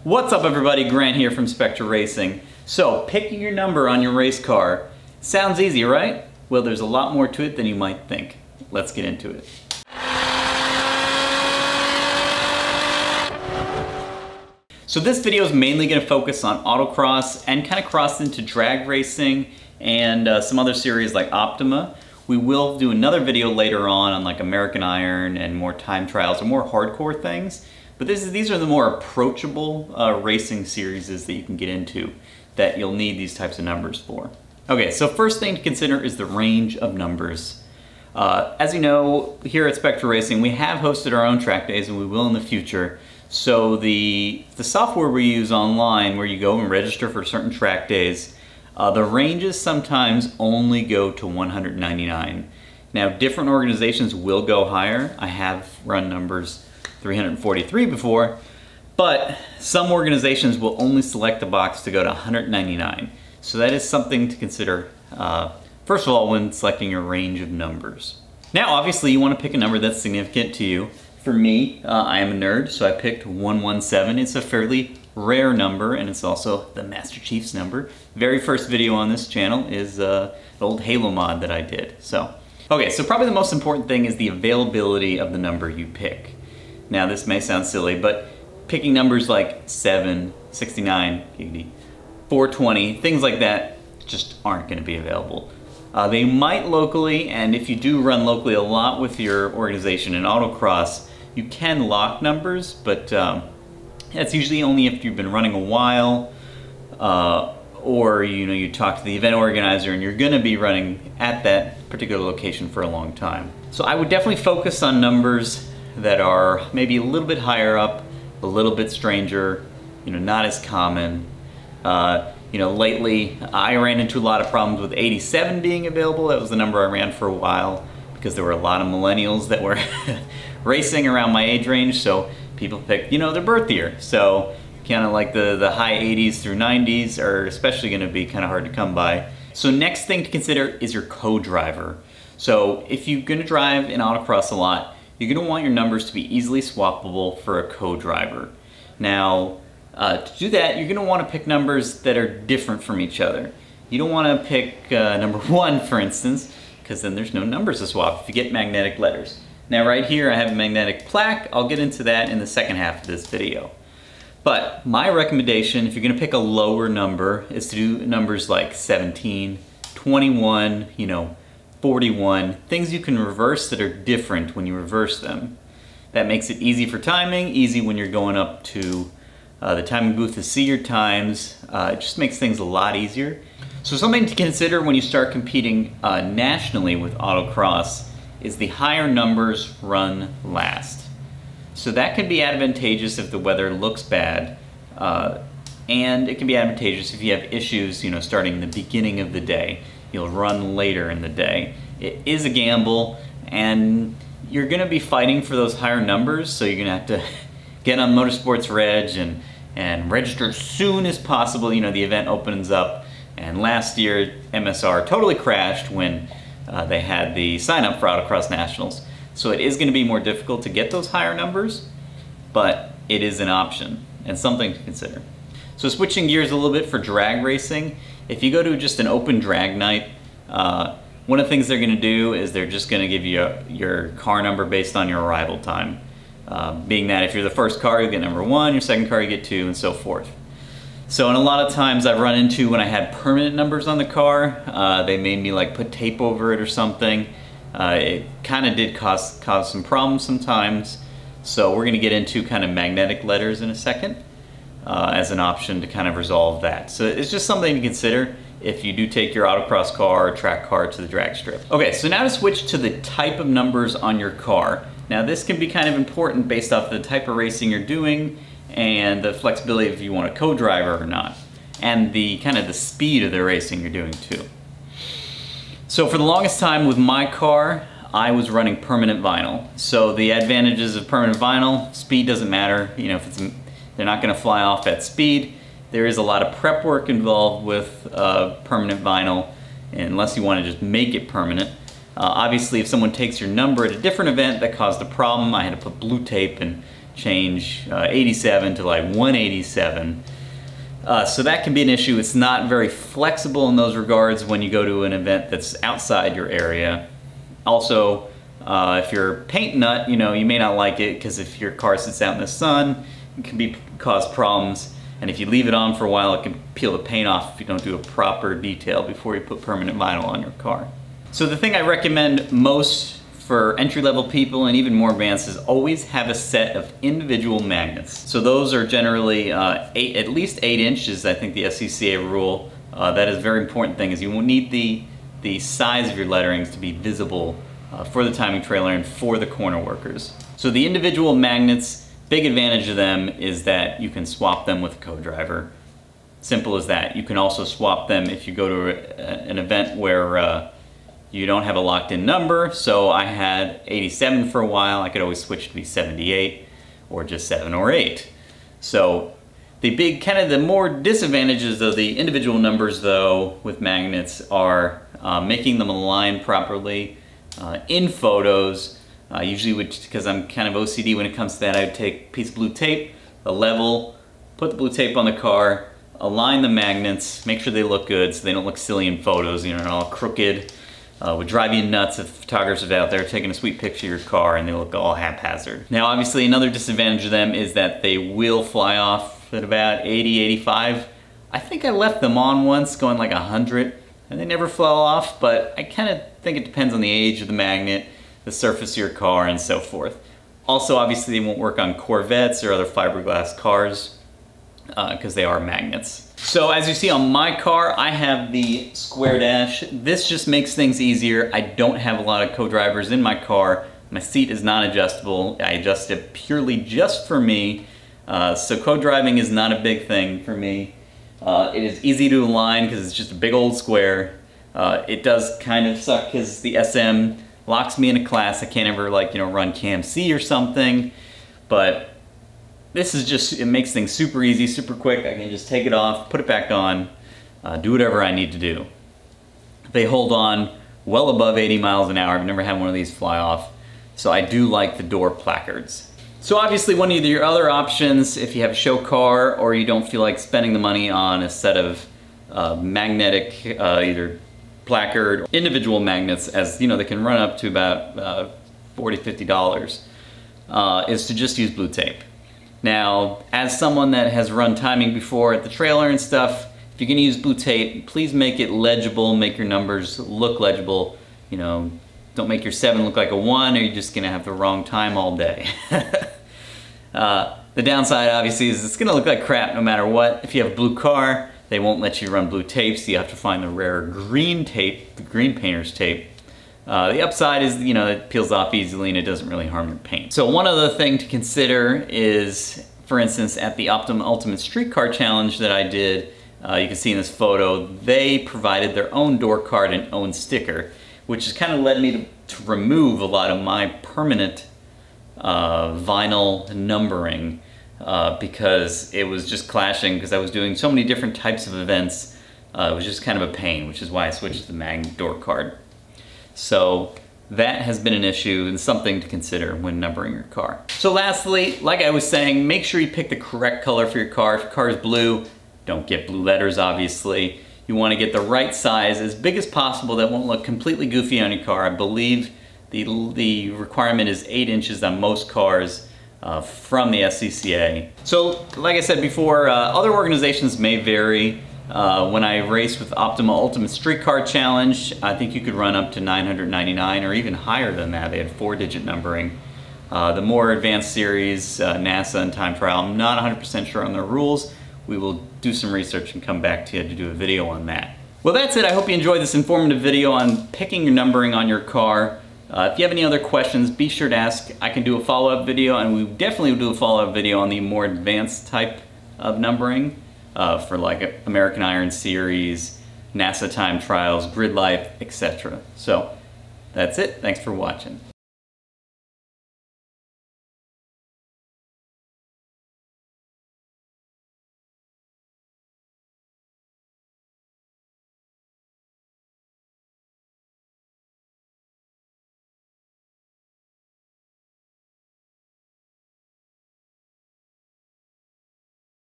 What's up everybody, Grant here from Spectra Racing. So, picking your number on your race car sounds easy, right? Well, there's a lot more to it than you might think. Let's get into it. So this video is mainly going to focus on autocross and kind of cross into drag racing and some other series like Optima. We will do another video later on like American Iron and more time trials or more hardcore things. But these are the more approachable racing series that you can get into that you'll need these types of numbers for. Okay, so first thing to consider is the range of numbers. As you know, here at Spectra Racing, we have hosted our own track days and we will in the future. So the software we use online where you go and register for certain track days, the ranges sometimes only go to 199. Now different organizations will go higher. I have run numbers 343 before, but some organizations will only select the box to go to 199. So that is something to consider, first of all, when selecting your range of numbers. Now obviously you want to pick a number that's significant to you. For me, I am a nerd, so I picked 117. It's a fairly rare number, and it's also the Master Chief's number. Very first video on this channel is the old Halo mod that I did. Okay, so probably the most important thing is the availability of the number you pick. Now this may sound silly, but picking numbers like 7, 69, 80, 420, things like that just aren't going to be available. They might locally, and if you do run locally a lot with your organization in autocross, you can lock numbers, but that's usually only if you've been running a while, or you talk to the event organizer and you're going to be running at that particular location for a long time. So I would definitely focus on numbers that are maybe a little bit higher up, a little bit stranger, not as common. Lately I ran into a lot of problems with 87 being available. That was the number I ran for a while because there were a lot of millennials that were racing around my age range, so people picked, their birth year. So kind of like the high 80s through 90s are especially going to be kind of hard to come by. So next thing to consider is your co-driver. So if you're going to drive in autocross a lot, you're going to want your numbers to be easily swappable for a co-driver. Now, to do that, you're going to want to pick numbers that are different from each other. You don't want to pick number 1, for instance, because then there's no numbers to swap if you get magnetic letters. Now right here I have a magnetic plaque. I'll get into that in the second half of this video. But my recommendation, if you're going to pick a lower number, is to do numbers like 17, 21, 41, things you can reverse that are different when you reverse them. That makes it easy for timing, easy when you're going up to the timing booth to see your times. It just makes things a lot easier. So something to consider when you start competing nationally with autocross is the higher numbers run last. So that can be advantageous if the weather looks bad, and it can be advantageous if you have issues, starting the beginning of the day. You'll run later in the day. It is a gamble, and you're going to be fighting for those higher numbers, so you're going to have to get on Motorsports Reg and register as soon as possible. The event opens up, and last year MSR totally crashed when they had the sign up for Autocross Nationals. So it is going to be more difficult to get those higher numbers, but it is an option and something to consider. So switching gears a little bit for drag racing, if you go to just an open drag night, one of the things they're going to do is they're just going to give you your car number based on your arrival time. Being that if you're the first car, you'll get number 1, your second car you get 2, and so forth. So in a lot of times I've run into when I had permanent numbers on the car, they made me like put tape over it or something. It kind of did cause some problems sometimes. So we're going to get into kind of magnetic letters in a second as an option to kind of resolve that. So it's just something to consider if you do take your autocross car or track car to the drag strip. Okay, so now to switch to the type of numbers on your car. Now this can be kind of important based off the type of racing you're doing and the flexibility if you want a co-driver or not, and the kind of the speed of the racing you're doing too. So for the longest time with my car, I was running permanent vinyl. So the advantages of permanent vinyl, speed doesn't matter. If they're not going to fly off at speed. There is a lot of prep work involved with permanent vinyl, unless you want to just make it permanent. Obviously, if someone takes your number at a different event that caused a problem, I had to put blue tape and change 87 to like 187. So that can be an issue. It's not very flexible in those regards when you go to an event that's outside your area. Also, if you're a paint nut, you may not like it because if your car sits out in the sun, it can cause problems. And if you leave it on for a while, it can peel the paint off if you don't do a proper detail before you put permanent vinyl on your car. So the thing I recommend most for entry-level people and even more advanced is always have a set of individual magnets. So those are generally at least 8 inches, I think the SCCA rule. That is a very important thing, is you need the size of your letterings to be visible for the timing trailer and for the corner workers. So the individual magnets, big advantage of them is that you can swap them with a co-driver. Simple as that. You can also swap them if you go to an event where you don't have a locked-in number. So I had 87 for a while. I could always switch to be 78 or just 7 or 8. So the more disadvantages of the individual numbers though with magnets are making them align properly in photos. Usually, because I'm kind of OCD when it comes to that, I would take a piece of blue tape, a level, put the blue tape on the car, align the magnets, make sure they look good so they don't look silly in photos, all crooked. Would drive you nuts if photographers out there taking a sweet picture of your car and they look all haphazard. Now obviously another disadvantage of them is that they will fly off at about 80, 85. I think I left them on once going like 100 and they never fell off, but I kind of think it depends on the age of the magnet, the surface of your car, and so forth. Also, obviously, they won't work on Corvettes or other fiberglass cars because they are magnets. So as you see on my car, I have the square dash. This just makes things easier. I don't have a lot of co-drivers in my car. My seat is not adjustable. I adjust it purely just for me. So co-driving is not a big thing for me. It is easy to align because it's just a big old square. It does kind of suck because the SM locks me in a class. I can't ever run Cam C or something, but this is just, it makes things super easy, super quick. I can just take it off, put it back on, do whatever I need to do. They hold on well above 80 miles an hour. I've never had one of these fly off, so I do like the door placards. So obviously one of your other options, if you have a show car or you don't feel like spending the money on a set of magnetic, either placard or individual magnets, as they can run up to about $40, $50, is to just use blue tape. Now, as someone that has run timing before at the trailer and stuff, if you're gonna use blue tape, please make it legible, make your numbers look legible. Don't make your 7 look like a 1 or you're just gonna have the wrong time all day. The downside obviously is it's gonna look like crap no matter what. If you have a blue car, they won't let you run blue tape, so you have to find the rare green tape, the green painter's tape. The upside is, it peels off easily and it doesn't really harm your paint. So one other thing to consider is, for instance, at the Optima Ultimate Streetcar Challenge that I did, you can see in this photo, they provided their own door card and own sticker, which has kind of led me to remove a lot of my permanent vinyl numbering because it was just clashing because I was doing so many different types of events. It was just kind of a pain, which is why I switched to the magnet door card. So that has been an issue and something to consider when numbering your car. So lastly, like I was saying, make sure you pick the correct color for your car. If your car is blue, don't get blue letters, obviously. You want to get the right size, as big as possible, that won't look completely goofy on your car. I believe the requirement is 8 inches on most cars from the SCCA. So like I said before, other organizations may vary. When I raced with Optima Ultimate Streetcar Challenge, I think you could run up to 999 or even higher than that. They had 4-digit numbering. The more advanced series, NASA and time trial, I'm not 100% sure on their rules. We will do some research and come back to you to do a video on that. Well, that's it. I hope you enjoyed this informative video on picking your numbering on your car. If you have any other questions, be sure to ask. I can do a follow-up video, and we definitely will do a follow-up video on the more advanced type of numbering. For like American Iron Series, NASA time trials, grid life, etc. So that's it. Thanks for watching.